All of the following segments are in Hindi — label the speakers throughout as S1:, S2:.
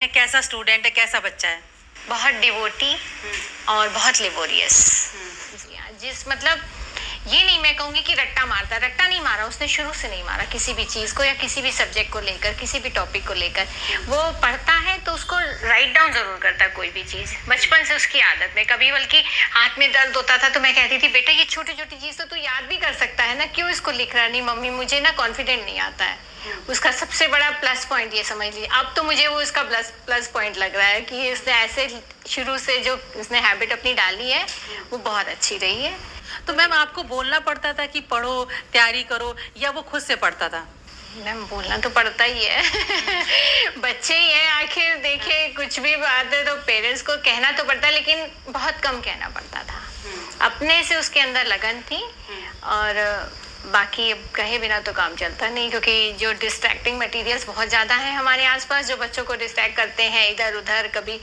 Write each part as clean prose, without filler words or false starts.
S1: कैसा स्टूडेंट है, कैसा बच्चा है?
S2: बहुत डिवोटी और बहुत लेबोरियस। जिस मतलब ये नहीं मैं कहूँगी कि रट्टा मारता, रट्टा नहीं मारा उसने, शुरू से नहीं मारा किसी भी चीज़ को या किसी भी सब्जेक्ट को लेकर, किसी भी टॉपिक को लेकर। वो पढ़ता है तो उसको राइट डाउन ज़रूर करता है कोई भी चीज़, बचपन से उसकी आदत में। कभी बल्कि हाथ में दर्द होता था तो मैं कहती थी बेटा ये छोटी छोटी चीज़ तो तू याद भी कर सकता है ना, क्यों इसको लिख रहा? नहीं मम्मी मुझे ना कॉन्फिडेंट नहीं आता है। उसका सबसे बड़ा प्लस पॉइंट ये समझ लीजिए, अब तो मुझे वो उसका प्लस पॉइंट लग रहा है कि इसने ऐसे शुरू से जो इसने हैबिट अपनी डाली है वो बहुत अच्छी रही है।
S1: तो मैम आपको बोलना पड़ता था कि पढ़ो, तैयारी करो, या वो खुद से पढ़ता था?
S2: मैम बोलना तो पड़ता ही है बच्चे ही हैं आखिर, देखिए कुछ भी बात है तो पेरेंट्स को कहना तो पड़ता है, लेकिन बहुत कम कहना पड़ता था। अपने से उसके अंदर लगन थी, और बाकी अब कहे बिना तो काम चलता नहीं, क्योंकि जो डिस्ट्रैक्टिंग मटेरियल्स बहुत ज़्यादा हैं हमारे आसपास जो बच्चों को डिस्ट्रैक्ट करते हैं इधर उधर। कभी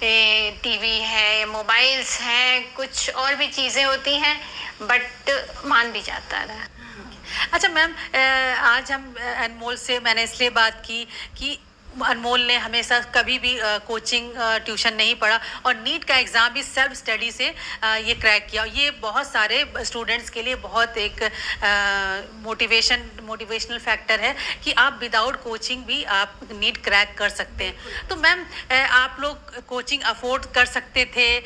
S2: टीवी है, मोबाइल्स हैं, कुछ और भी चीज़ें होती हैं, बट मान भी जाता रहा।
S1: अच्छा मैम, आज हम अनमोल से मैंने इसलिए बात की कि अनमोल ने हमेशा कभी भी कोचिंग ट्यूशन नहीं पढ़ा और नीट का एग्ज़ाम भी सेल्फ स्टडी से ये क्रैक किया। ये बहुत सारे स्टूडेंट्स के लिए बहुत एक मोटिवेशनल फैक्टर है कि आप विदाउट कोचिंग भी आप नीट क्रैक कर सकते हैं। तो मैम आप लोग कोचिंग अफोर्ड कर सकते थे,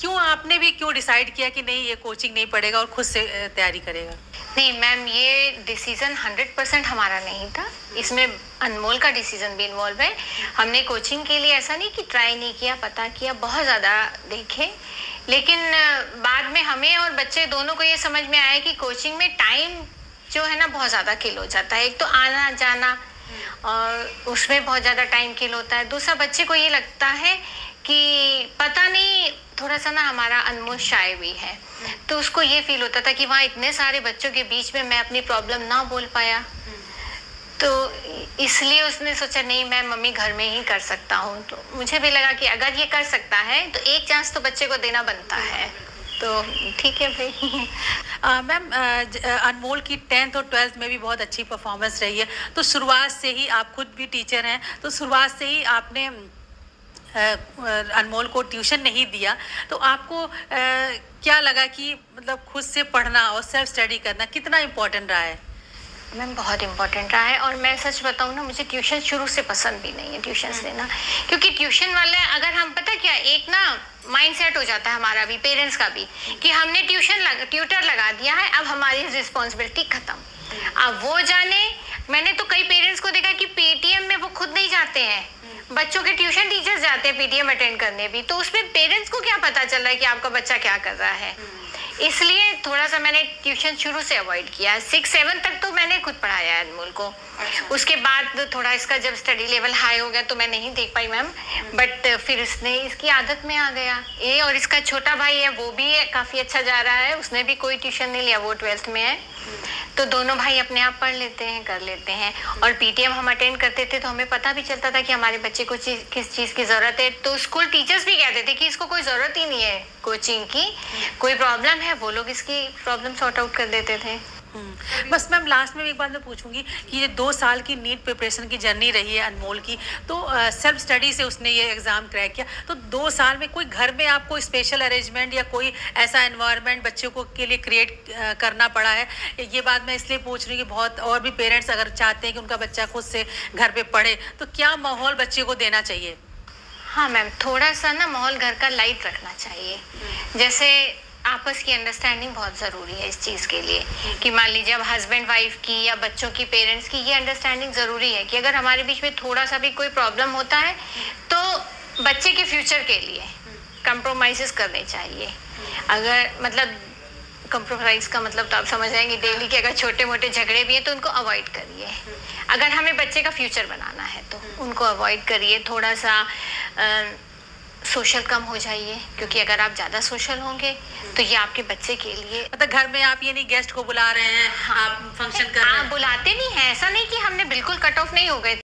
S1: क्यों डिसाइड किया कि नहीं ये कोचिंग नहीं पढ़ेगा और खुद से तैयारी करेगा?
S2: नहीं मैम, ये डिसीज़न 100% हमारा नहीं था, इसमें अनमोल का डिसीज़न भी इन्वॉल्व है। हमने कोचिंग के लिए ऐसा नहीं कि ट्राई नहीं किया, पता किया, बहुत ज़्यादा देखे, लेकिन बाद में हमें और बच्चे दोनों को ये समझ में आया कि कोचिंग में टाइम जो है ना बहुत ज़्यादा किल हो जाता है। एक तो आना जाना और उसमें बहुत ज़्यादा टाइम किल होता है, दूसरा बच्चे को ये लगता है कि पता नहीं, थोड़ा सा ना हमारा अनमोल शाय भी है, तो उसको ये फील होता था कि वहाँ इतने सारे बच्चों के बीच में मैं अपनी प्रॉब्लम ना बोल पाया, तो इसलिए उसने सोचा नहीं मैं मम्मी घर में ही कर सकता हूँ। तो मुझे भी लगा कि अगर ये कर सकता है तो एक चांस तो बच्चे को देना बनता है, तो ठीक है भाई।
S1: मैम अनमोल की 10th और 12th में भी बहुत अच्छी परफॉर्मेंस रही है, तो शुरुआत से ही आप खुद भी टीचर हैं, तो शुरुआत से ही आपने अनमोल को ट्यूशन नहीं दिया, तो आपको क्या लगा कि मतलब खुद से पढ़ना और सेल्फ स्टडी करना कितना इम्पोर्टेंट रहा है?
S2: मैम बहुत इम्पोर्टेंट रहा है, और मैं सच बताऊँ ना मुझे ट्यूशन शुरू से पसंद भी नहीं है ट्यूशन्स लेना, क्योंकि ट्यूशन वाले अगर हम पता क्या एक ना माइंड सेट हो जाता है हमारा भी, पेरेंट्स का भी, कि हमने ट्यूटर लगा दिया है, अब हमारी रिस्पॉन्सिबिलिटी खत्म, अब वो जाने। मैंने तो कई पेरेंट्स को देखा कि पेटीएम में वो खुद नहीं जाते हैं, बच्चों के ट्यूशन टीचर्स जाते हैं पीटीएम अटेंड करने भी, तो उसमें पेरेंट्स को क्या पता चल रहा है कि आपका बच्चा क्या कर रहा है। इसलिए थोड़ा सा मैंने ट्यूशन शुरू से अवॉइड किया। 6-7 तक तो मैंने खुद पढ़ाया है अनमोल को। उसके बाद थोड़ा इसका जब स्टडी लेवल हाई हो गया तो मैं नहीं देख पाई मैम, बट फिर इसकी आदत में आ गया ये। और इसका छोटा भाई है वो भी काफ़ी अच्छा जा रहा है, उसने भी कोई ट्यूशन नहीं लिया, वो 12th में है, तो दोनों भाई अपने आप पढ़ लेते हैं, कर लेते हैं। और पीटीएम हम अटेंड करते थे तो हमें पता भी चलता था कि हमारे बच्चे को किस चीज़ की ज़रूरत है, तो स्कूल टीचर्स भी कहते थे कि इसको कोई ज़रूरत ही नहीं है कोचिंग की, कोई प्रॉब्लम है वो लोग इसकी प्रॉब्लम सॉर्ट आउट कर देते थे।
S1: बस मैम लास्ट में एक बात मैं पूछूंगी कि ये 2 साल की नीट प्रिपरेशन की जर्नी रही है अनमोल की, तो सेल्फ स्टडी से उसने ये एग्ज़ाम क्रैक किया, तो 2 साल में कोई घर में आपको स्पेशल अरेंजमेंट या कोई ऐसा एनवायरनमेंट बच्चों को के लिए क्रिएट करना पड़ा है? ये बात मैं इसलिए पूछ रही हूँ कि बहुत और भी पेरेंट्स अगर चाहते हैं कि उनका बच्चा खुद से घर पर पढ़े, तो क्या माहौल बच्चे को देना चाहिए?
S2: हाँ मैम, थोड़ा सा ना माहौल घर का लाइट रखना चाहिए, जैसे आपस की अंडरस्टैंडिंग बहुत ज़रूरी है इस चीज़ के लिए, कि मान लीजिए अब हस्बैंड वाइफ की या बच्चों की पेरेंट्स की ये अंडरस्टैंडिंग ज़रूरी है कि अगर हमारे बीच में थोड़ा सा भी कोई प्रॉब्लम होता है तो बच्चे के फ्यूचर के लिए कंप्रोमाइज़ करने चाहिए। अगर मतलब कंप्रोमाइज़ का मतलब तो आप समझ आएंगे डेली के, अगर छोटे मोटे झगड़े भी हैं तो उनको अवॉइड करिए। अगर हमें बच्चे का फ्यूचर बनाना है तो उनको अवॉइड करिए, थोड़ा सा सोशल कम हो जाइए, क्योंकि अगर आप ज़्यादा सोशल होंगे तो ये आपके बच्चे के लिए,
S1: मतलब घर में आप ये नहीं गेस्ट को बुला रहे हैं, हाँ, आप फंक्शन कर रहे हैं,
S2: आप बुलाते नहीं हैं, ऐसा नहीं कि हमने बिल्कुल कट ऑफ नहीं हो गए।